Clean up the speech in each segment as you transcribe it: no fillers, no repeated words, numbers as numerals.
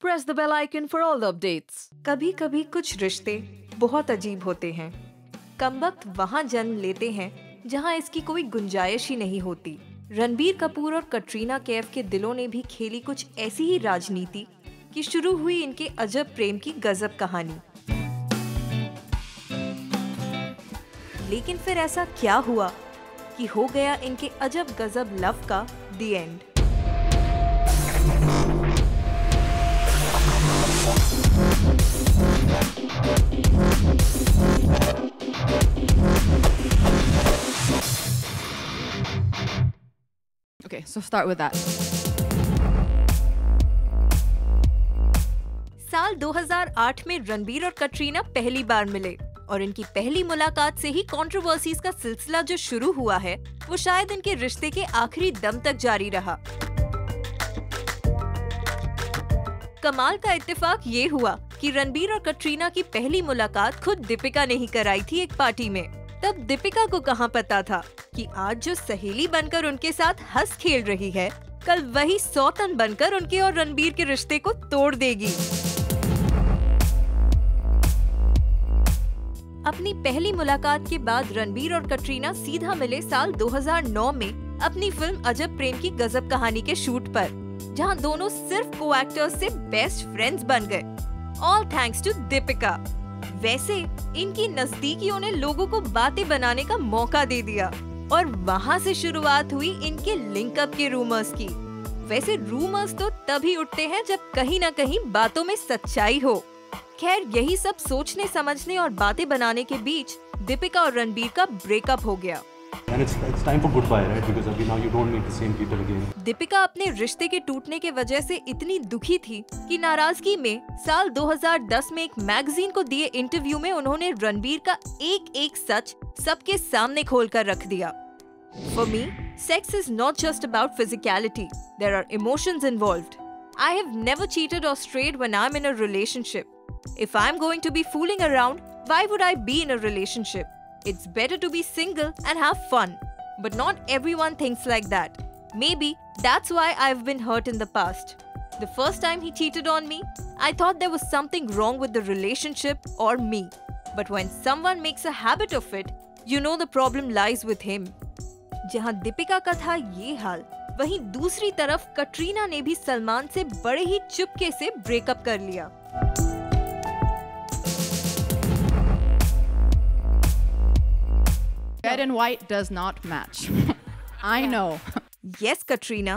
Press the bell icon for all the updates. कभी कभी कुछ रिश्ते बहुत अजीब होते हैं। कमबख्त वहाँ जन्म लेते हैं जहाँ इसकी कोई गुंजाइश ही नहीं होती। रणबीर कपूर और कटरीना कैफ के दिलों ने भी खेली कुछ ऐसी ही राजनीति कि शुरू हुई इनके अजब प्रेम की गजब कहानी। लेकिन फिर ऐसा क्या हुआ कि हो गया इनके अजब गजब लव का the end. Okay, so start with that. साल 2008 में रणबीर और कटरीना पहली बार मिले और इनकी पहली मुलाकात से ही कंट्रोवर्सीज का सिलसिला जो शुरू हुआ है वो शायद इनके रिश्ते के आखिरी दम तक जारी रहा। कमाल का इत्तेफाक ये हुआ कि रणबीर और कटरीना की पहली मुलाकात खुद दीपिका ने ही कराई थी एक पार्टी में। तब दीपिका को कहाँ पता था कि आज जो सहेली बनकर उनके साथ हंस खेल रही है कल वही सौतन बनकर उनके और रणबीर के रिश्ते को तोड़ देगी। अपनी पहली मुलाकात के बाद रणबीर और कटरीना सीधा मिले साल 2009 में अपनी फिल्म अजब प्रेम की गजब कहानी के शूट पर, जहां दोनों सिर्फ को एक्टर्स से बेस्ट फ्रेंड्स बन गए, ऑल थैंक्स टू दीपिका। वैसे इनकी नजदीकियों ने लोगों को बातें बनाने का मौका दे दिया और वहां से शुरुआत हुई इनके लिंकअप के रूमर्स की। वैसे रूमर्स तो तभी उठते हैं जब कहीं न कहीं बातों में सच्चाई हो। खैर यही सब सोचने समझने और बातें बनाने के बीच दीपिका और रणबीर का ब्रेकअप हो गया। And it's time for goodbye, right? Because now you don't meet the same people again. Deepika अपने रिश्ते के टूटने के वजह से इतनी दुखी थी कि नाराजगी में साल 2010 में एक मैगजीन को दिए इंटरव्यू में उन्होंने रणबीर का एक सच सबके सामने खोलकर रख दिया। For me, sex is not just about physicality. There are emotions involved. I have never cheated or strayed when I'm in a relationship. If I'm going to be fooling around, why would I be in a relationship? It's better to be single and have fun. But not everyone thinks like that. Maybe that's why I've been hurt in the past. The first time he cheated on me, I thought there was something wrong with the relationship or me. But when someone makes a habit of it, you know the problem lies with him. जहां दीपिका का था ये हाल, वहीं दूसरी तरफ कटरीना ने भी सलमान से बड़े ही चुपके से ब्रेकअप कर लिया। Red and white does not match. I know. Yes, Katrina,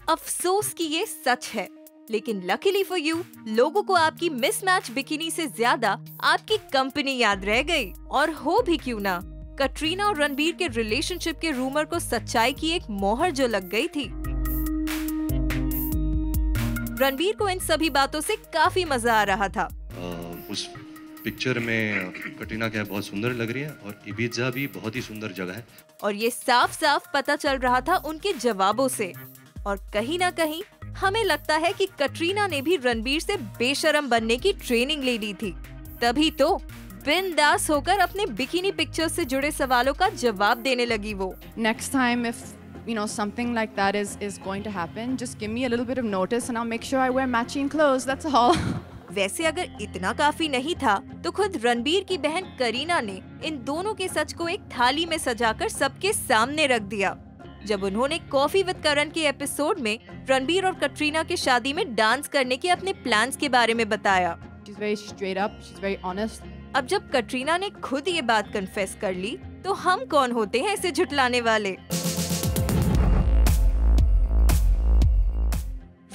अफसोस कि ये सच है, लेकिन लकीली फॉर यू लोगों को आपकी मिसमैच बिकिनी से ज्यादा आपकी कंपनी याद रह गई। और हो भी क्यों ना, कटरीना और रणबीर के रिलेशनशिप के रूमर को सच्चाई की एक मोहर जो लग गई थी। रणबीर को इन सभी बातों से काफी मजा आ रहा था। उस पिक्चर में कटरीना कैफ बहुत सुंदर लग रही है और इबिजा भी बहुत ही सुंदर जगह है, और ये साफ साफ पता चल रहा था उनके जवाबों से। और कहीं ना कहीं हमें लगता है कि कटरीना ने भी रणबीर से बेशरम बनने की ट्रेनिंग ले ली थी, तभी तो बिंदास होकर अपने बिकिनी पिक्चर से जुड़े सवालों का जवाब देने लगी वो। Next time if you know something like that is going to happen, just give me a little bit of notice and I'll make sure I wear matching clothes. That's all. वैसे अगर इतना काफी नहीं था तो खुद रणबीर की बहन करीना ने इन दोनों के सच को एक थाली में सजाकर सबके सामने रख दिया, जब उन्होंने कॉफी विद करण के एपिसोड में रणबीर और कटरीना की शादी में डांस करने के अपने प्लान्स के बारे में बताया। She's very straight up, she's very honest. अब जब कटरीना ने खुद ये बात कन्फेस कर ली तो हम कौन होते हैं इसे झुटलाने वाले।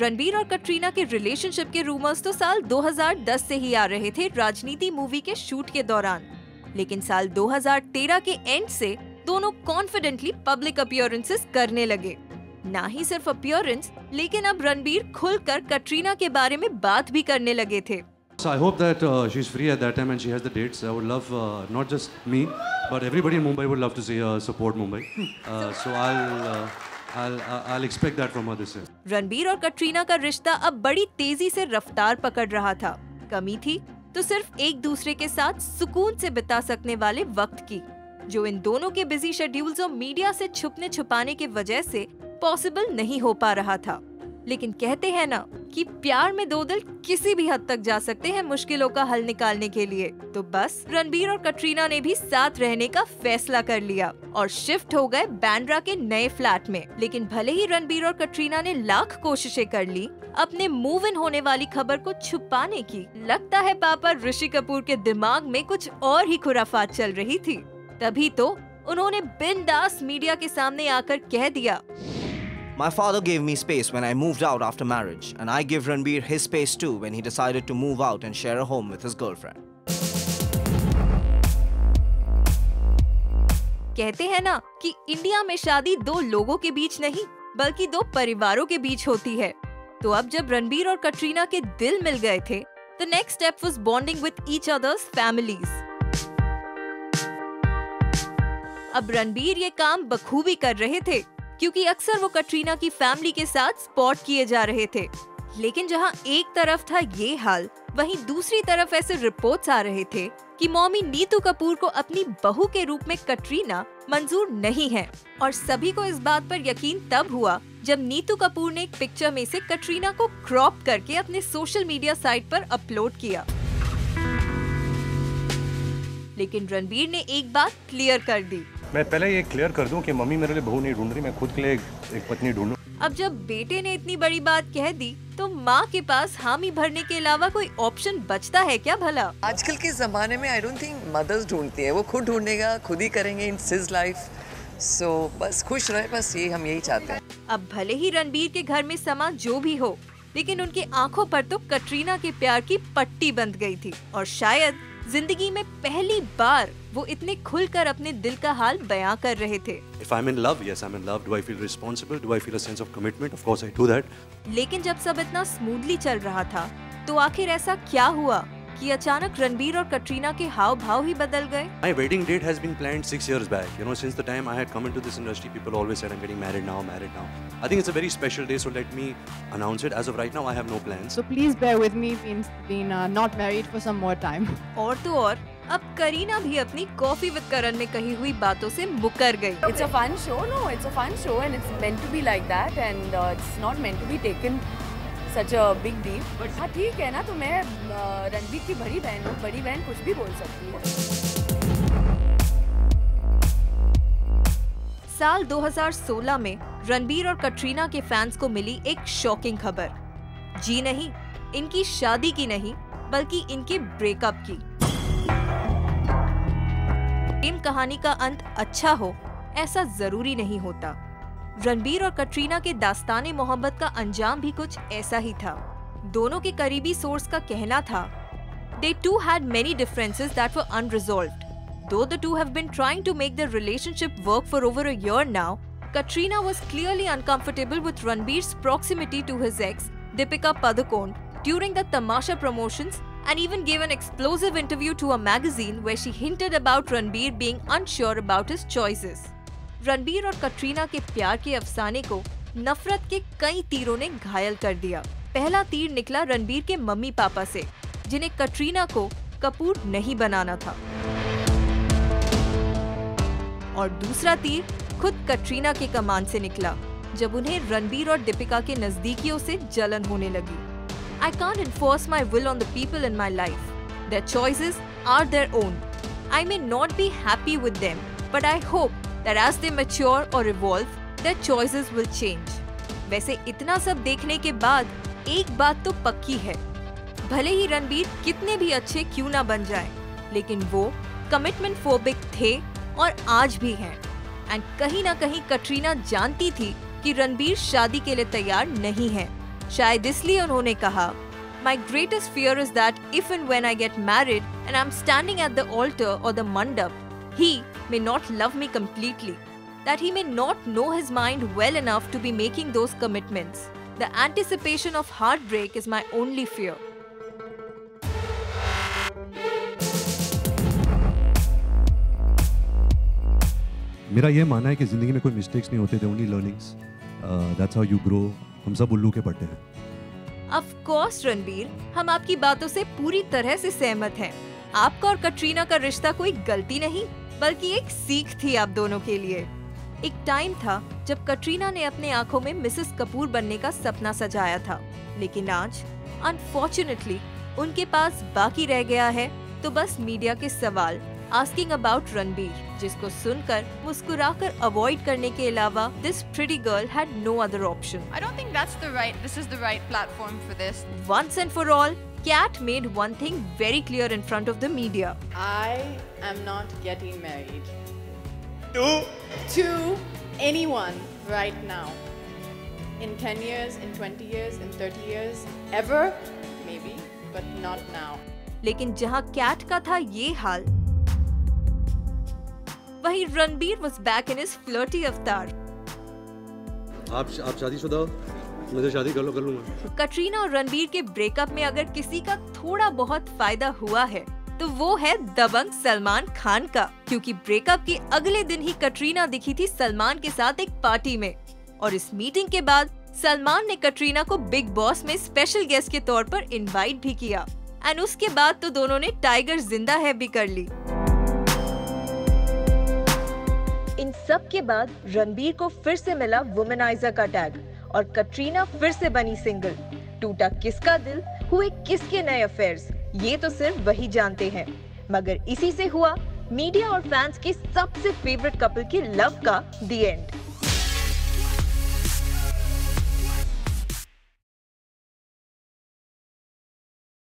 रणबीर और कटरीना के रिलेशनशिप के रूमर्स तो साल 2010 से ही आ रहे थे राजनीति मूवी के शूट के दौरान, लेकिन साल 2013 के एंड से दोनों कॉन्फिडेंटली पब्लिक अपीयरेंसेस करने लगे। ना ही सिर्फ अपीयरेंस, लेकिन अब रणबीर खुलकर कटरीना के बारे में बात भी करने लगे थे। So I hope that she's free at that time and she has the dates. I would love not just me, but everybody in Mumbai would love to see her support Mumbai. So I'll expect that from her this year. Ranbir और कटरीना का रिश्ता अब बड़ी तेजी से रफ्तार पकड़ रहा था। कमी थी तो सिर्फ एक दूसरे के साथ सुकून से बिता सकने वाले वक्त की, जो इन दोनों के बिजी शेड्यूल्स और मीडिया से छुपने छुपाने की वजह से पॉसिबल नहीं हो पा रहा था। लेकिन कहते हैं ना कि प्यार में दो दिल किसी भी हद तक जा सकते हैं मुश्किलों का हल निकालने के लिए। तो बस रणबीर और कटरीना ने भी साथ रहने का फैसला कर लिया और शिफ्ट हो गए बांद्रा के नए फ्लैट में। लेकिन भले ही रणबीर और कटरीना ने लाख कोशिशें कर ली अपने मूव इन होने वाली खबर को छुपाने की, लगता है पापा ऋषि कपूर के दिमाग में कुछ और ही खुराफात चल रही थी। तभी तो उन्होंने बिंदास मीडिया के सामने आकर कह दिया, My father gave me space when I moved out after marriage, and I give Ranbir his space too when he decided to move out and share a home with his girlfriend. कहते हैं ना कि India में शादी दो लोगों के बीच नहीं बल्कि दो परिवारों के बीच होती है। तो अब जब रणबीर और कटरीना के दिल मिल गए थे, the next step was bonding with each other's families. अब रणबीर ये काम बखूबी कर रहे थे क्योंकि अक्सर वो कटरीना की फैमिली के साथ स्पॉट किए जा रहे थे। लेकिन जहां एक तरफ था ये हाल, वहीं दूसरी तरफ ऐसे रिपोर्ट्स आ रहे थे कि मॉमी नीतू कपूर को अपनी बहू के रूप में कटरीना मंजूर नहीं है। और सभी को इस बात पर यकीन तब हुआ जब नीतू कपूर ने एक पिक्चर में से कटरीना को क्रॉप करके अपने सोशल मीडिया साइट पर अपलोड किया। लेकिन रणबीर ने एक बात क्लियर कर दी, मैं पहले ये क्लियर कर दूं कि मम्मी मेरे लिए बहू नहीं ढूंढ रही, मैं खुद के लिए एक पत्नी ढूंढूं। अब जब बेटे ने इतनी बड़ी बात कह दी तो माँ के पास हामी भरने के अलावा कोई ऑप्शन बचता है क्या भला? आजकल के ज़माने में आई डोंट थिंक मदर्स ढूंढती है, वो खुद ढूंढेगा, खुद ही करेंगे इन हिज लाइफ। सो बस खुश रहे, बस ये हम यही चाहते हैं। अब भले ही रणबीर के घर में समा जो भी हो, लेकिन उनकी आंखों पर तो कटरीना के प्यार की पट्टी बंध गई थी और शायद जिंदगी में पहली बार वो इतने खुलकर अपने दिल का हाल बयां कर रहे थे। If I'm in love, yes, I'm in love. Do I feel responsible? Do I feel a sense of commitment? Of course, I do that. लेकिन जब सब इतना स्मूथली चल रहा था, तो आखिर ऐसा क्या हुआ कि अचानक रणबीर और कटरीना के हाव भाव ही बदल गए? My wedding date has been planned 6 years back. You know, since the time I had come into this industry, people always said I'm getting married now, married now. I think it's a very special day, so let me announce it. As of right now, I have no plans. So please bear with me being not married for some more time. और तो और अब करीना भी अपनी coffee with करण में कही हुई बातों से मुकर गई। It's a fun show, no? It's a fun show and it's meant to be like that and it's not meant to be taken such a big deal. But हाँ ठीक है ना, तो मैं रणबीर की बड़ी बहन हूँ, बड़ी बहन कुछ भी बोल सकती है। साल 2016 में रणबीर और कटरीना के फैंस को मिली एक शॉकिंग खबर। जी नहीं, इनकी शादी की नहीं बल्कि इनके ब्रेकअप की। प्रेम कहानी का अंत अच्छा हो ऐसा जरूरी नहीं होता। रणबीर और कटरीना के दास्ताने मोहब्बत का अंजाम भी कुछ ऐसा ही था। दोनों के करीबी सोर्स का कहना था, They too had many differences that were unresolved. Though the two have been trying to make their relationship work for over a year now, Katrina was clearly uncomfortable with Ranbir's proximity to his ex, Deepika Padukone, during the Tamasha promotions and even gave an explosive interview to a magazine where she hinted about Ranbir being unsure about his choices. Ranbir और कटरीना के प्यार के अफसाने को नफरत के कई तीरों ने घायल कर दिया। पहला तीर निकला रणबीर के मम्मी पापा से, जिन्हें कटरीना को कपूर नहीं बनाना था, और दूसरा तीर खुद कटरीना के कमान से निकला, जब उन्हें रणबीर और दीपिका के नजदीकियों से जलन होने लगी। I can't enforce my will on the people in my life. Their choices are their own. I may not be happy with them, but I hope that as they mature or evolve, their choices will change. वैसे इतना सब देखने के बाद एक बात तो पक्की है, भले ही रणबीर कितने भी अच्छे क्यों ना बन जाएं, लेकिन वो कमिटमेंट फोबिक थे और आज भी हैं। एंड कहीं ना कहीं कटरीना जानती थी कि रणबीर शादी के लिए तैयार नहीं है। शायद इसलिए उन्होंने कहा, My greatest fear is that if and when I get married and I'm standing at the altar or the mandap, he may not love me completely, that he may not know his mind well enough to be making those commitments. The anticipation of heartbreak is my only fear. मेरा ये मानना है कि जिंदगी में कोई mistakes नहीं होते, only learnings. That's how you grow. हम सब उल्लू के पट्टे हैं। Of course रणबीर, हम आपकी बातों से पूरी तरह से सहमत हैं। आपका और कटरीना का रिश्ता कोई गलती नहीं, बल्कि एक सीख थी आप दोनों के लिए। एक टाइम था जब कटरीना ने अपने आंखों में मिसेस कपूर बनने का सपना सजाया था, लेकिन आज अनफॉर्चुनेटली उनके पास बाकी रह गया है तो बस मीडिया के सवाल आस्किंग अबाउट रणबीर, जिसको सुनकर मुस्कुराकर अवॉइड करने के अलावा this pretty girl had no other option. I don't think this is the right platform for this. Once and for all, Kat made one thing very clear in front of the media. I am not getting married to anyone right now. In 10 years, in 20 years, in 30 years, ever, maybe, but not now. लेकिन जहां cat का था ये हाल, वहीं Ranbir was back in his flirty अवतार। आप शादीशुदा हो, मुझे शादी कर लूंगा। कटरीना और रणबीर के ब्रेकअप में अगर किसी का थोड़ा बहुत फायदा हुआ है तो वो है दबंग सलमान खान का, क्योंकि ब्रेकअप के अगले दिन ही कटरीना दिखी थी सलमान के साथ एक पार्टी में, और इस मीटिंग के बाद सलमान ने कटरीना को बिग बॉस में स्पेशल गेस्ट के तौर पर इनवाइट भी किया, एंड उसके बाद तो दोनों ने टाइगर जिंदा है भी कर ली। इन सब के बाद रणबीर को फिर से मिला वुमेनाइजर का टैग और कटरीना फिर से बनी सिंगल। टूटा किसका दिल, हुए किसके नए अफेयर्स, ये तो सिर्फ वही जानते हैं, मगर इसी से हुआ मीडिया और फैंस के सबसे फेवरेट कपल की लव का द एंड।